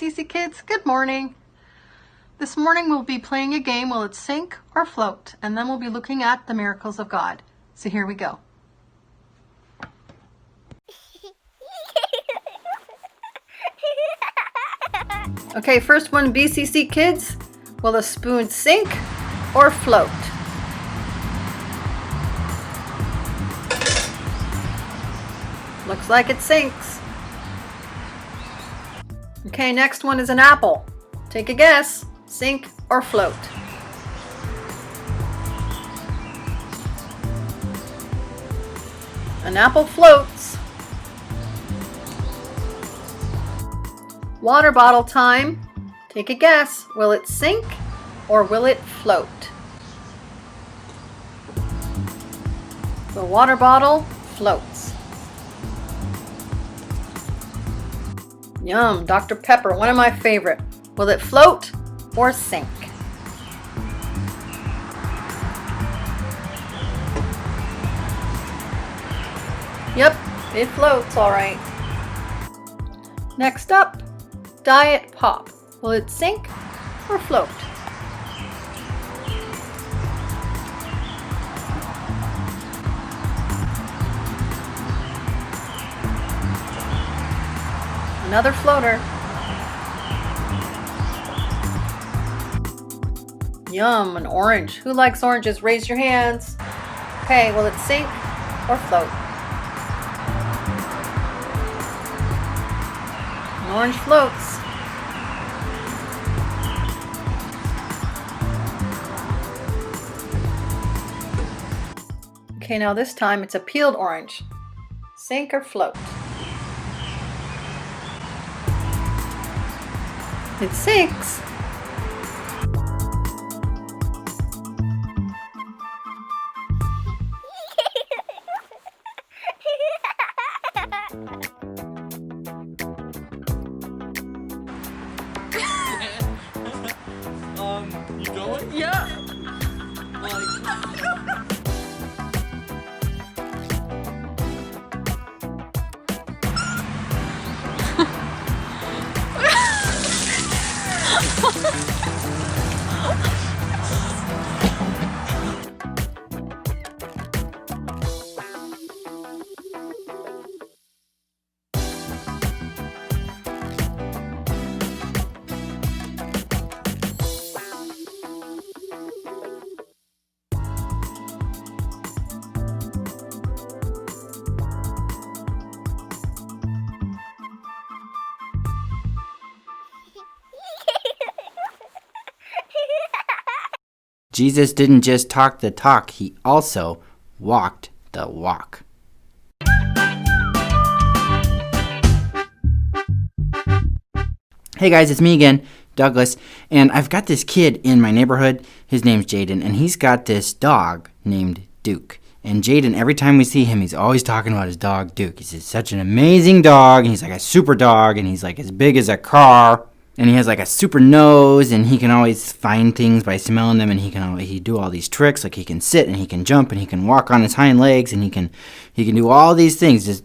BCC kids, good morning. This morning we'll be playing a game, will it sink or float? And then we'll be looking at the miracles of God. So here we go. Okay, first one, BCC kids, will a spoon sink or float? Looks like it sinks. Okay, next one is an apple. Take a guess, sink or float? An apple floats. Water bottle time. Take a guess, will it sink or will it float? The water bottle floats. Yum, Dr. Pepper, one of my favorite. Will it float or sink? Yep, it floats all right. Next up, Diet Pop. Will it sink or float? Another floater. Yum, an orange. Who likes oranges? Raise your hands. Okay, will it sink or float? An orange floats. Okay, now this time it's a peeled orange. Sink or float? It sinks. You going? Yeah. Jesus didn't just talk the talk, he also walked the walk. Hey guys, it's me again, Douglas, and I've got this kid in my neighborhood. His name's Jaden, and he's got this dog named Duke. And Jaden, every time we see him, he's always talking about his dog, Duke. He's such an amazing dog, and he's like a super dog, and he's like as big as a car. And he has like a super nose, and he can always find things by smelling them, and he do all these tricks, like he can sit and he can jump and he can walk on his hind legs, and he can do all these things. He's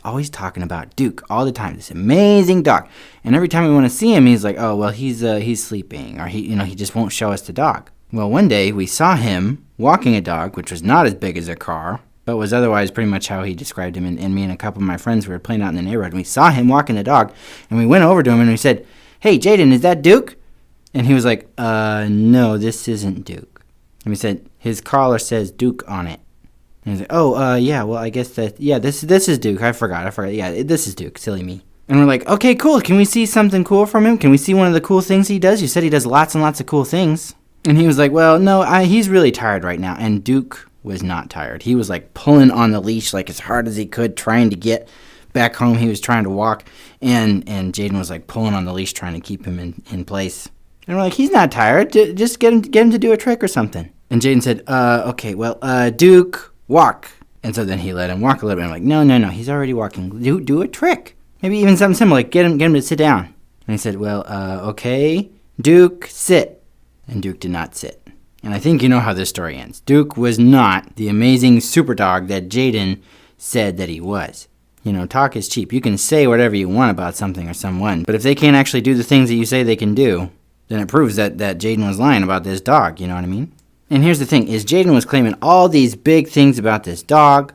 always talking about Duke all the time. This amazing dog. And every time we want to see him, he's like, oh well, he's sleeping, or he just won't show us the dog. Well, one day we saw him walking a dog, which was not as big as a car, but was otherwise pretty much how he described him. And me and a couple of my friends were playing out in the neighborhood, and we saw him walking the dog, and we went over to him and we said, hey, Jaden, is that Duke? And he was like, no, this isn't Duke. And we said, his collar says Duke on it. And he's like, oh, yeah, well, I guess this is Duke. I forgot. Yeah, this is Duke. Silly me. And we're like, okay, cool. Can we see something cool from him? Can we see one of the cool things he does? You said he does lots and lots of cool things. And he was like, well, no, he's really tired right now. And Duke was not tired. He was like pulling on the leash like as hard as he could, trying to get back home. He was trying to walk, and Jaden was like pulling on the leash, trying to keep him in place. And we're like, he's not tired. Just get him to do a trick or something. And Jaden said, okay, well, Duke, walk. And so then he let him walk a little bit. I'm like, no, he's already walking. Do a trick. Maybe even something similar, like get him to sit down. And he said, well, okay, Duke, sit. And Duke did not sit. And I think you know how this story ends. Duke was not the amazing super dog that Jaden said that he was. Talk is cheap. You can say whatever you want about something or someone, but if they can't actually do the things that you say they can do, then it proves that Jaden was lying about this dog, you know what I mean? And here's the thing, is Jaden was claiming all these big things about this dog,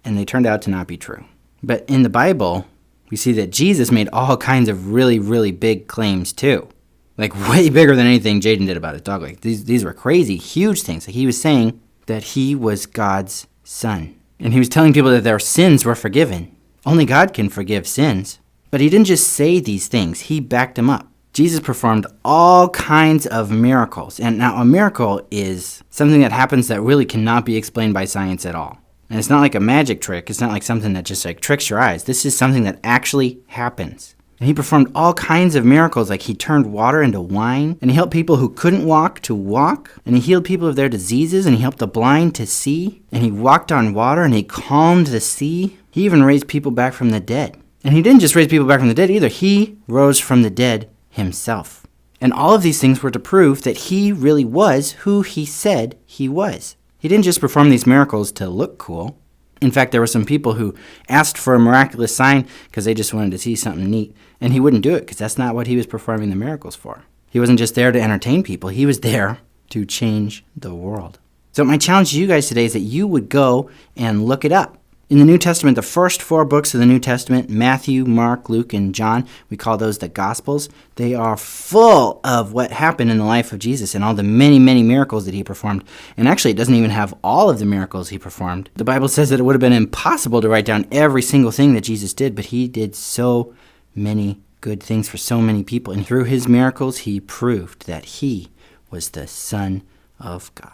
and they turned out to not be true. But in the Bible, we see that Jesus made all kinds of really, really big claims too. Like way bigger than anything Jaden did about his dog. Like these were crazy, huge things. Like he was saying that he was God's son. And he was telling people that their sins were forgiven. Only God can forgive sins. But he didn't just say these things, he backed them up. Jesus performed all kinds of miracles. And now a miracle is something that happens that really cannot be explained by science at all. And it's not like a magic trick. It's not like something that just like tricks your eyes. This is something that actually happens. And he performed all kinds of miracles, like he turned water into wine, and he helped people who couldn't walk to walk, and he healed people of their diseases, and he helped the blind to see, and he walked on water, and he calmed the sea. He even raised people back from the dead. And he didn't just raise people back from the dead either. He rose from the dead himself. And all of these things were to prove that he really was who he said he was. He didn't just perform these miracles to look cool. In fact, there were some people who asked for a miraculous sign because they just wanted to see something neat. And he wouldn't do it because that's not what he was performing the miracles for. He wasn't just there to entertain people. He was there to change the world. So my challenge to you guys today is that you would go and look it up. In the New Testament, the first 4 books of the New Testament, Matthew, Mark, Luke, and John, we call those the Gospels. They are full of what happened in the life of Jesus and all the many, many miracles that he performed. And actually, it doesn't even have all of the miracles he performed. The Bible says that it would have been impossible to write down every single thing that Jesus did, but he did so many good things for so many people. And through his miracles, he proved that he was the Son of God.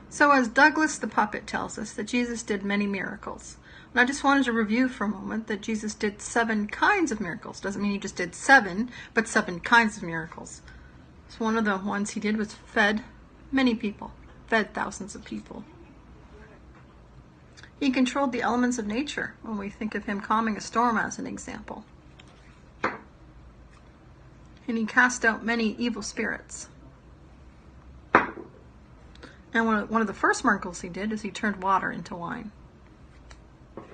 So as Douglas the puppet tells us that Jesus did many miracles. And I just wanted to review for a moment that Jesus did 7 kinds of miracles. Doesn't mean he just did 7, but 7 kinds of miracles. So one of the ones he did was fed many people, fed thousands of people. He controlled the elements of nature when we think of him calming a storm as an example. And he cast out many evil spirits. And one of the first miracles he did is he turned water into wine.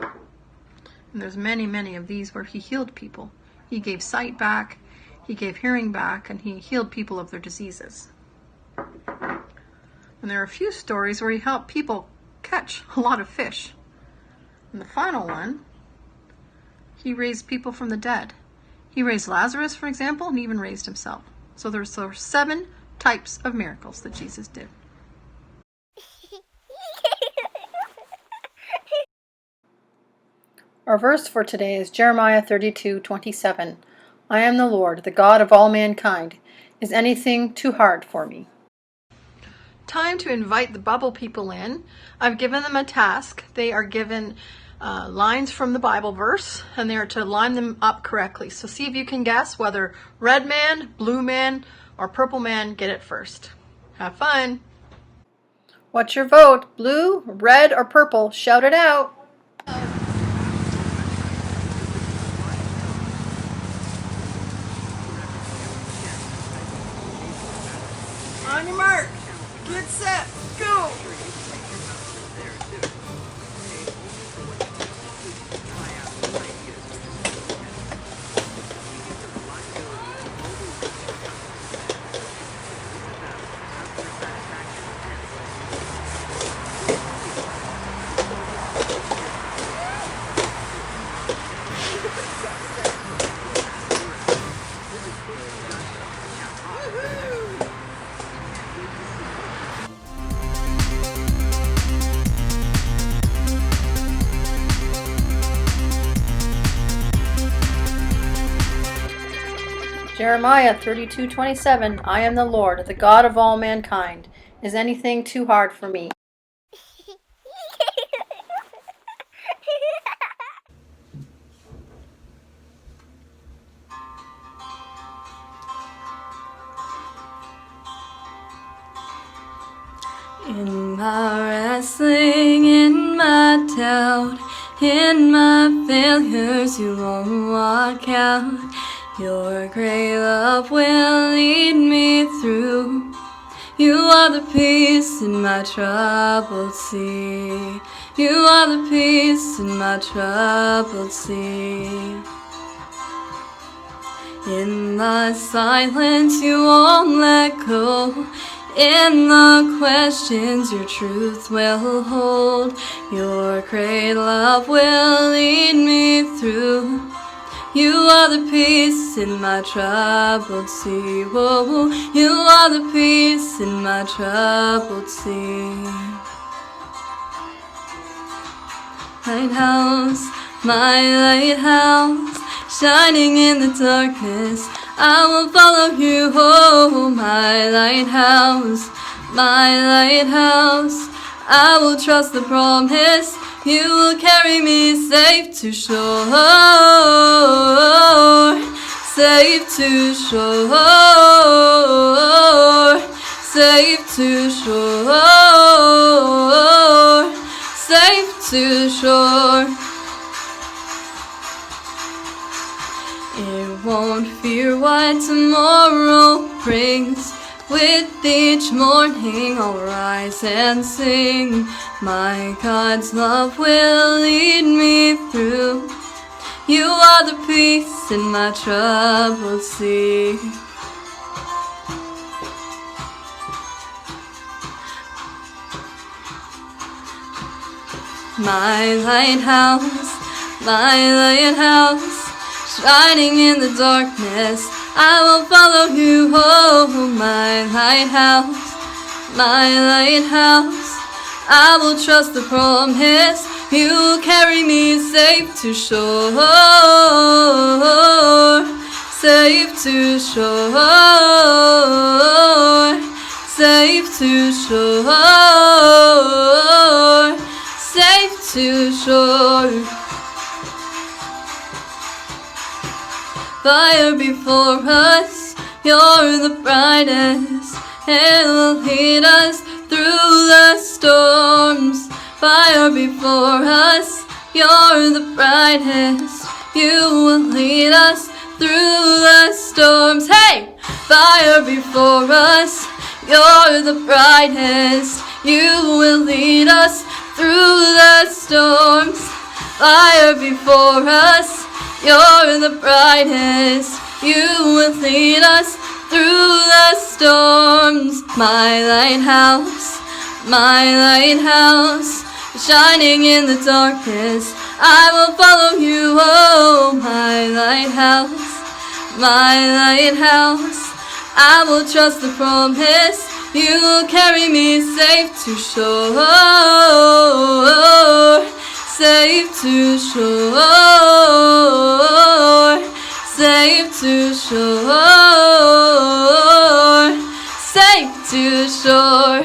And there's many, many of these where he healed people. He gave sight back, he gave hearing back, and he healed people of their diseases. And there are a few stories where he helped people catch a lot of fish. And the final one, he raised people from the dead. He raised Lazarus, for example, and even raised himself. So there were 7 types of miracles that Jesus did. Our verse for today is Jeremiah 32:27. I am the Lord, the God of all mankind. Is anything too hard for me? Time to invite the bubble people in. I've given them a task. They are given lines from the Bible verse, and they are to line them up correctly. So see if you can guess whether red man, blue man, or purple man get it first. Have fun. What's your vote? Blue, red, or purple? Shout it out. On your mark, get set, go! Jeremiah 32:27. I am the Lord, the God of all mankind. Is anything too hard for me? In my wrestling, in my doubt, in my failures, you won't walk out. Your great love will lead me through. You are are the peace in my troubled sea. You are the peace in my troubled sea. In the silence you won't let go. In the questions your truth will hold. Your great love will lead me through. You are the peace in my troubled sea. Whoa, you are the peace in my troubled sea. Lighthouse, my lighthouse, shining in the darkness, I will follow you. Oh, my lighthouse, I will trust the promise. You will carry me safe to shore, safe to shore, safe to shore, safe to shore. It won't fear what tomorrow brings. With each morning I'll rise and sing. My God's love will lead me through. You are the peace in my troubled sea. My lighthouse, shining in the darkness, I will follow you. Oh, my lighthouse, I will trust the promise. You will carry me safe to shore, safe to shore, safe to shore, safe to shore. Fire before us, you're the brightest. It will lead us through the storms. Fire before us, you're the brightest. You will lead us through the storms. Hey! Fire before us, you're the brightest. You will lead us through the storms. Fire before us, you're the brightest. You will lead us through the storms. My lighthouse, shining in the darkness, I will follow you. Oh, my lighthouse, I will trust the promise. You will carry me safe to shore, safe to shore, safe to shore, safe to shore.